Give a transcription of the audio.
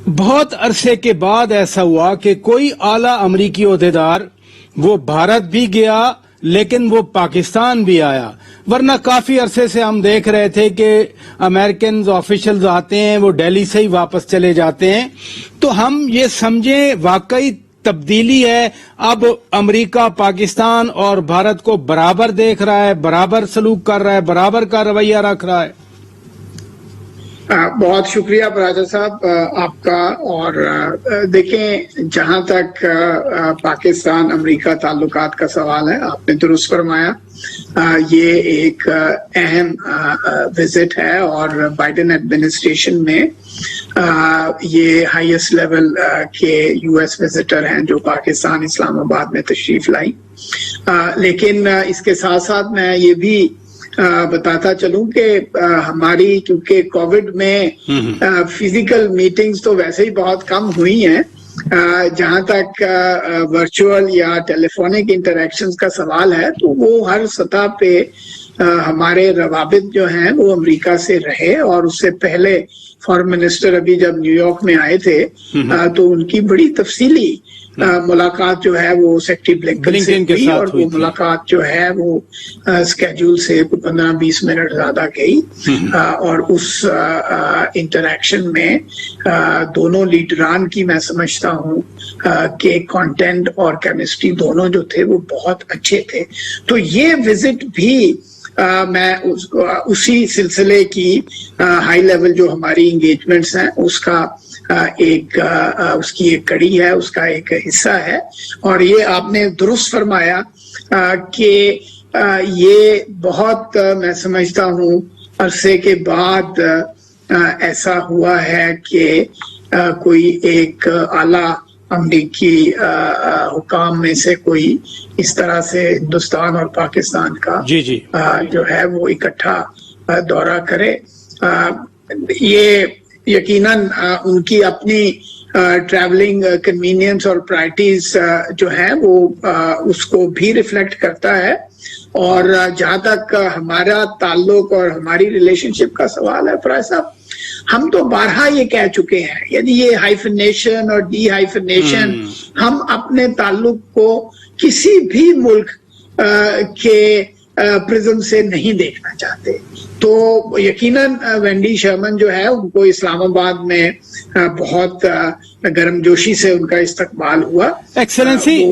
بہت عرصے کے بعد ایسا ہوا کہ کوئی اعلیٰ امریکی عہدیدار وہ بھارت بھی گیا لیکن وہ پاکستان بھی آیا، ورنہ کافی عرصے سے ہم دیکھ رہے تھے کہ امریکنز آفیشلز آتے ہیں وہ دہلی سے ہی واپس چلے جاتے ہیں. تو ہم یہ سمجھیں واقعی تبدیلی ہے، اب امریکہ پاکستان اور بھارت کو برابر دیکھ رہا ہے، برابر سلوک کر رہا ہے، برابر کا رویہ رکھ رہا ہے. بہت شکریہ براجہ صاحب آپ کا. اور دیکھیں، جہاں تک پاکستان امریکہ تعلقات کا سوال ہے، آپ نے درست فرمایا، یہ ایک اہم وزٹ ہے اور بائیڈن ایڈمنسٹریشن میں یہ ہائیسٹ لیول کے یو ایس وزٹر ہیں جو پاکستان اسلام آباد میں تشریف لائی. لیکن اس کے ساتھ ساتھ میں یہ بھی بتاتا چلوں کہ ہماری کیونکہ کووڈ میں فزیکل میٹنگز تو ویسے ہی بہت کم ہوئی ہیں، جہاں تک ورچوئل یا ٹیلی فونک انٹریکشنز کا سوال ہے تو وہ ہر سطح پہ ہمارے روابط جو ہیں وہ امریکہ سے رہے. اور اس سے پہلے فارن منسٹر ابھی جب نیو یارک میں آئے تھے تو ان کی بڑی تفصیلی ملاقات جو ہے وہ سیکرٹری بلنکن سے ہوئی، اور وہ ملاقات جو ہے وہ اسکیڈول سے 15-20 منٹ زیادہ گئی. اور اس انٹریکشن میں دونوں لیڈران کی میں سمجھتا ہوں کہ کانٹینٹ اور کیمسٹری دونوں جو تھے وہ بہت اچھے تھے. تو یہ وزٹ بھی میں اسی سلسلے کی ہائی لیول جو ہماری انگیجمنٹس ہیں اس کا اس کی ایک کڑی ہے، اس کا ایک حصہ ہے. اور یہ آپ نے درست فرمایا کہ یہ بہت میں سمجھتا ہوں عرصے کے بعد ایسا ہوا ہے کہ کوئی ایک اعلیٰ امریکی حکام میں سے کوئی اس طرح سے ہندوستان اور پاکستان کا جو ہے وہ اکٹھا دورہ کرے. یہ یقیناً ان کی اپنی ٹریولنگ کنوینئنس اور پرائرٹیز جو ہیں وہ اس کو بھی ریفلیکٹ کرتا ہے. اور جہاں تک ہمارا تعلق اور ہماری ریلیشن شپ کا سوال ہے فراز صاحب، ہم تو بارہا یہ کہہ چکے ہیں، یعنی یہ ہائفنیشن اور ڈی ہائفنیشن ہم اپنے تعلق کو کسی بھی ملک کے پرزم سے نہیں دیکھنا چاہتے. تو یقیناً وینڈی شرمن جو ہے ان کو اسلام آباد میں بہت گرم جوشی سے ان کا استقبال ہوا. ایکسلنسی